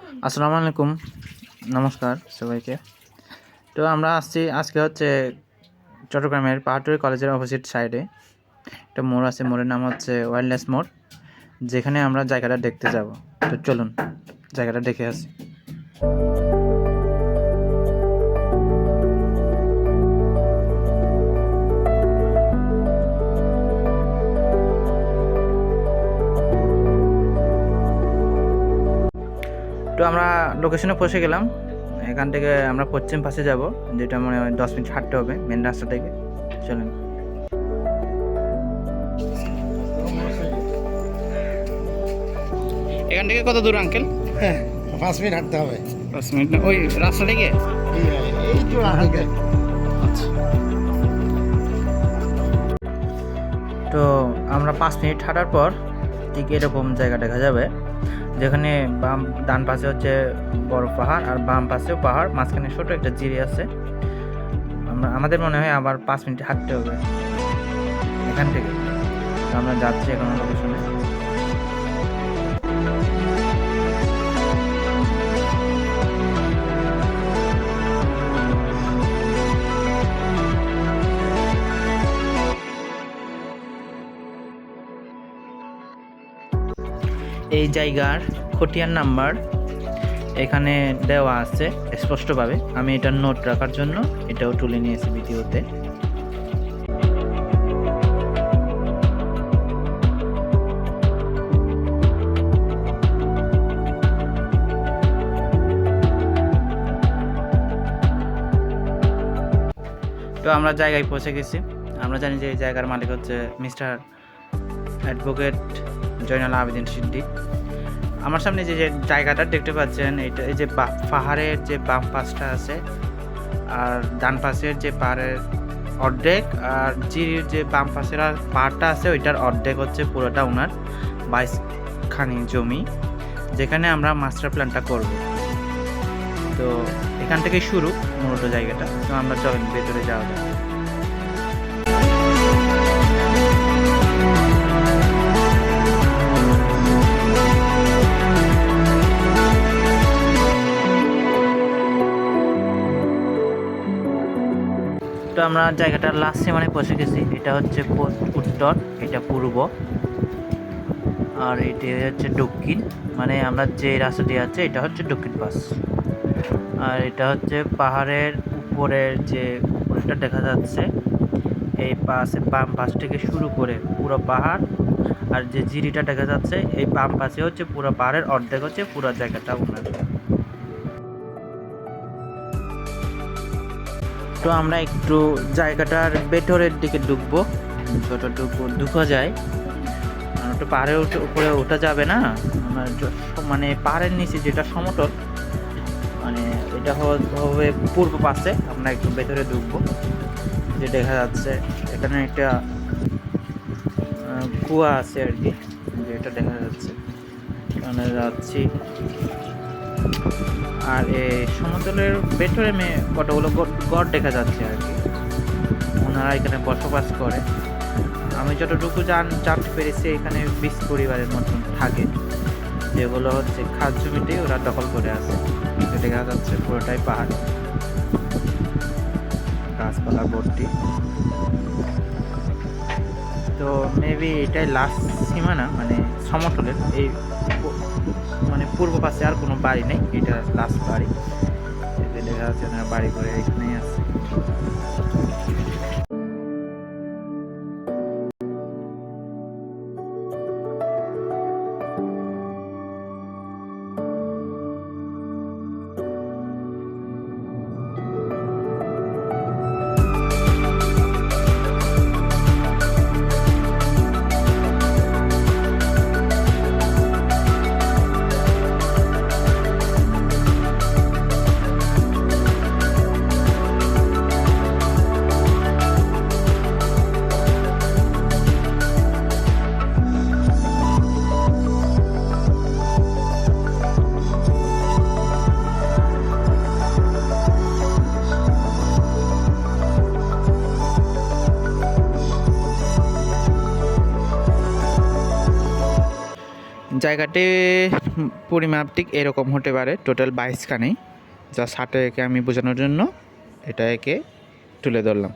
আসসালামু আলাইকুম, নমস্কার সবাইকে। তো আমরা আসছি আজকে হচ্ছে চট্টগ্রামের পাহাড়তলী কলেজের অপোজিট সাইডে একটা মোড় আছে, মোড়ের নাম হচ্ছে ওয়্যারলেস মোড়, যেখানে আমরা জায়গাটা দেখতে যাব। তো চলুন জায়গাটা দেখে আসি। তো আমরা লোকেশনে পৌঁছে গেলাম। এখান থেকে আমরা পশ্চিম পাশে যাব, যেটা মনে হয় 10 মিনিট হাঁটতে হবে মেন রাস্তা থেকে। চলুন। এখান থেকে কত দূর আঙ্কেল? 5 মিনিট হাঁটতে হবে। 5 মিনিট না, ওই রাস্তা থেকে? এই তো আগে। আচ্ছা, তো আমরা 5 মিনিট হাঁটার পর ঠিক এরকম জায়গা দেখা যাবে, যেখানে ডান পাশে হচ্ছে বড় পাহাড় আর বাম পাশেও পাহাড়, মাঝখানে ছোট একটা জিরি আছে। আমাদের মনে হয় আবার 5 মিনিট হাঁটতে হবে এখান থেকে। তো আমরা যাচ্ছি এখন লোকেশনে। এই জায়গার খতিয়ান নাম্বার এখানে দেওয়া আছে স্পষ্টভাবে। আমি এটা নোট রাখার জন্য এটাও তুলে নিয়েছি ভিডিওতে। তো আমরা জায়গায় পৌঁছে গেছি। আমরা জানি যে এই জায়গার মালিক হচ্ছে মিস্টার অ্যাডভোকেট জয়নাল আবেদিন সিদ্দিক। আমার সামনে যে জায়গাটা দেখতে পাচ্ছেন, এটা এই যে পাহাড়ের যে বাম পাশটা আছে আর ডান পাশের যে পাহাড়ের অর্ধেক, আর জিরির যে বাম পাশের পাহাড়টা আছে ওইটার অর্ধেক হচ্ছে পুরোটা ওনার 22 খানি জমি, যেখানে আমরা মাস্টার প্ল্যানটা করব। তো এখান থেকে শুরু মূলত জায়গাটা। তো আমরা চলেন ভেতরে যাওয়া যাক। তো আমরা জায়গাটার লাস্ট সীমানায় পৌঁছে গেছি। এটা হচ্ছে উত্তর, এটা পূর্ব, আর এটি হচ্ছে দক্ষিণ। মানে আমরা যে রাস্তা দিয়ে আছে এটা হচ্ছে দক্ষিণ পাশ। আর এটা হচ্ছে পাহাড়ের উপরের যে উপরটা দেখা যাচ্ছে, এই পাশে বাম পাশ থেকে শুরু করে পুরো পাহাড়, আর যে জিরিটা দেখা যাচ্ছে এই বাম পাশে হচ্ছে পুরো পাহাড়ের অর্ধেক হচ্ছে পুরো জায়গাটা ওনার। তো আমরা একটু জায়গাটার ভেতরের দিকে ঢুকবো, যতটুকু ঢুকা যায়। তো পাহাড়ের উপরে ওঠা যাবে না, মানে পাহাড়ের নিচে যেটা সমতল, মানে এটা হবে পূর্ব পাশে। আমরা একটু ভেতরে ঢুকবো, যে দেখা যাচ্ছে এখানে একটা কুয়া আছে আর কি, যেটা দেখা যাচ্ছে। এখানে যাচ্ছি, আর এই সমতলের ভেতরে কতগুলো গড় দেখা যাচ্ছে আর কি, ওনারা এখানে বসবাস করে। আমি যতটুকু জানতে পেরেছি এখানে 20 পরিবারের মতন থাকে, যেগুলো হচ্ছে খাস জমিতে ওরা দখল করে আছে। দেখা যাচ্ছে পুরোটাই পাহাড়, গাছপালা ভর্তি। তো মেবি এটাই লাস্ট সীমানা, মানে সমতলের এই মানে পূর্ব পাশে আর কোনো বাড়ি নেই, এটা লাস্ট বাড়ি। দেখা যাচ্ছে ওনার বাড়ি করে এখানেই আছে। জায়গাটি পরিমাপ ঠিক এরকম হতে পারে, টোটাল 22 খানি। যা 60 একে আমি বোঝানোর জন্য এটা একে তুলে ধরলাম।